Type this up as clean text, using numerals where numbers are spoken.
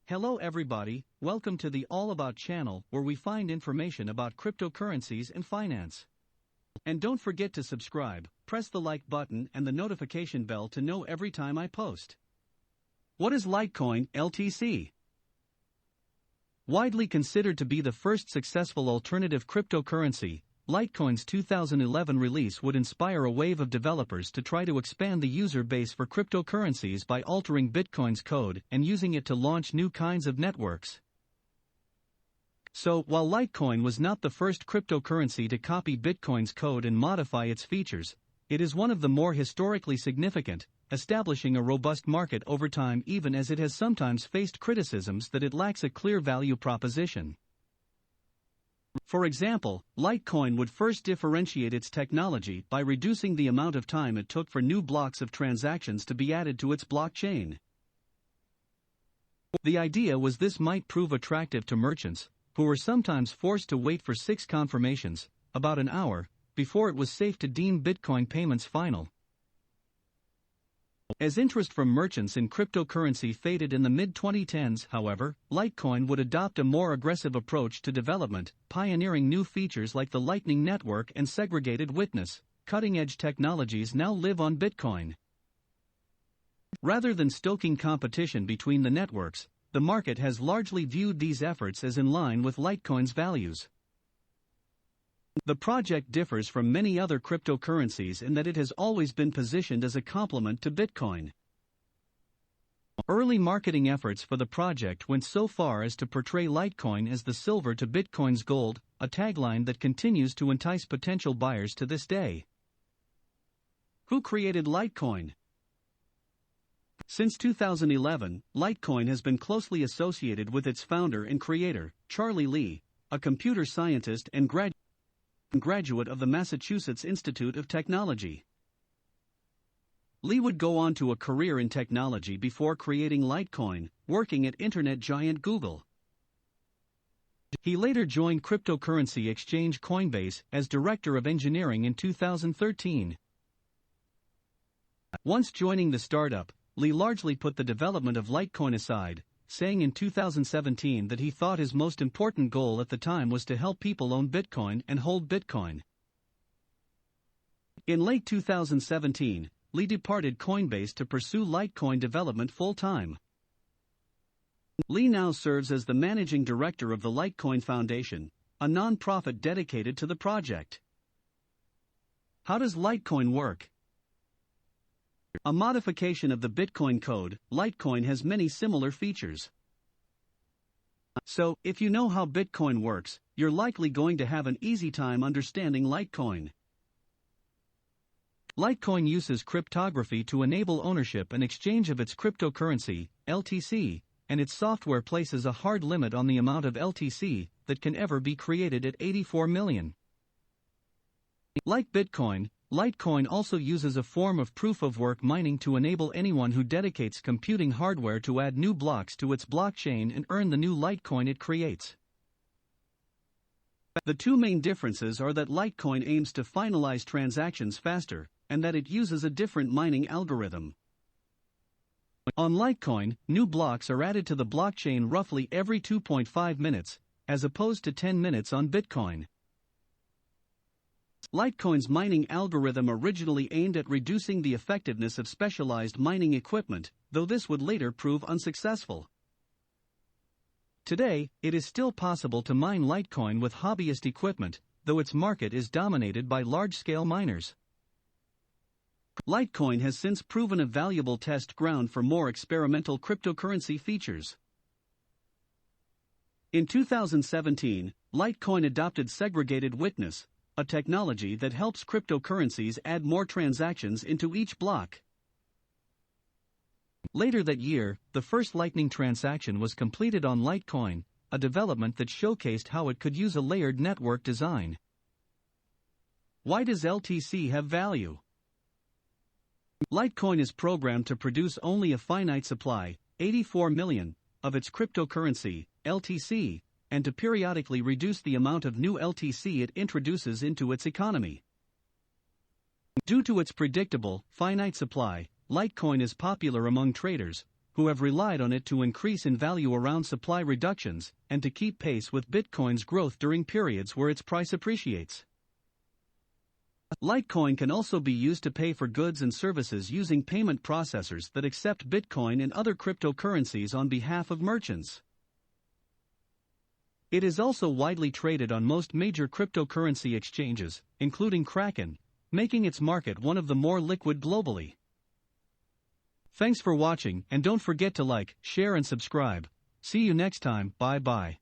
Hello everybody, welcome to the All About channel where we find information about cryptocurrencies and finance. And don't forget to subscribe, press the like button and the notification bell to know every time I post. What is Litecoin, LTC? Widely considered to be the first successful alternative cryptocurrency, Litecoin's 2011 release would inspire a wave of developers to try to expand the user base for cryptocurrencies by altering Bitcoin's code and using it to launch new kinds of networks. So, while Litecoin was not the first cryptocurrency to copy Bitcoin's code and modify its features, it is one of the more historically significant, establishing a robust market over time even as it has sometimes faced criticisms that it lacks a clear value proposition. For example, Litecoin would first differentiate its technology by reducing the amount of time it took for new blocks of transactions to be added to its blockchain. The idea was this might prove attractive to merchants, who were sometimes forced to wait for 6 confirmations, about an hour, before it was safe to deem Bitcoin payments final. As interest from merchants in cryptocurrency faded in the mid-2010s, however, Litecoin would adopt a more aggressive approach to development, pioneering new features like the Lightning Network and segregated witness. Cutting-edge technologies now live on Bitcoin. Rather than stoking competition between the networks, the market has largely viewed these efforts as in line with Litecoin's values. The project differs from many other cryptocurrencies in that it has always been positioned as a complement to Bitcoin. Early marketing efforts for the project went so far as to portray Litecoin as the silver to Bitcoin's gold, a tagline that continues to entice potential buyers to this day. Who created Litecoin? Since 2011, Litecoin has been closely associated with its founder and creator, Charlie Lee, a computer scientist and graduate of the Massachusetts Institute of Technology. Lee would go on to a career in technology before creating Litecoin, working at internet giant Google. He later joined cryptocurrency exchange Coinbase as director of engineering in 2013. Once joining the startup, Lee largely put the development of Litecoin aside, saying in 2017 that he thought his most important goal at the time was to help people own Bitcoin and hold Bitcoin. In late 2017, Lee departed Coinbase to pursue Litecoin development full-time. Lee now serves as the managing director of the Litecoin Foundation, a non-profit dedicated to the project. How does Litecoin work? A modification of the Bitcoin code, Litecoin has many similar features. So, if you know how Bitcoin works, you're likely going to have an easy time understanding Litecoin. Litecoin uses cryptography to enable ownership and exchange of its cryptocurrency, LTC, and its software places a hard limit on the amount of LTC that can ever be created at 84 million. Like Bitcoin, Litecoin also uses a form of proof-of-work mining to enable anyone who dedicates computing hardware to add new blocks to its blockchain and earn the new Litecoin it creates. The two main differences are that Litecoin aims to finalize transactions faster, and that it uses a different mining algorithm. On Litecoin, new blocks are added to the blockchain roughly every 2.5 minutes, as opposed to 10 minutes on Bitcoin. Litecoin's mining algorithm originally aimed at reducing the effectiveness of specialized mining equipment, though this would later prove unsuccessful. Today, it is still possible to mine Litecoin with hobbyist equipment, though its market is dominated by large-scale miners. Litecoin has since proven a valuable test ground for more experimental cryptocurrency features. In 2017, Litecoin adopted segregated witness, a technology that helps cryptocurrencies add more transactions into each block. Later that year, the first Lightning transaction was completed on Litecoin, a development that showcased how it could use a layered network design. Why does LTC have value? Litecoin is programmed to produce only a finite supply, 84 million, of its cryptocurrency, LTC, and to periodically reduce the amount of new LTC it introduces into its economy. Due to its predictable, finite supply, Litecoin is popular among traders, who have relied on it to increase in value around supply reductions and to keep pace with Bitcoin's growth during periods where its price appreciates. Litecoin can also be used to pay for goods and services using payment processors that accept Bitcoin and other cryptocurrencies on behalf of merchants. It is also widely traded on most major cryptocurrency exchanges, including Kraken, making its market one of the more liquid globally. Thanks for watching, and don't forget to like, share and subscribe. See you next time. Bye bye.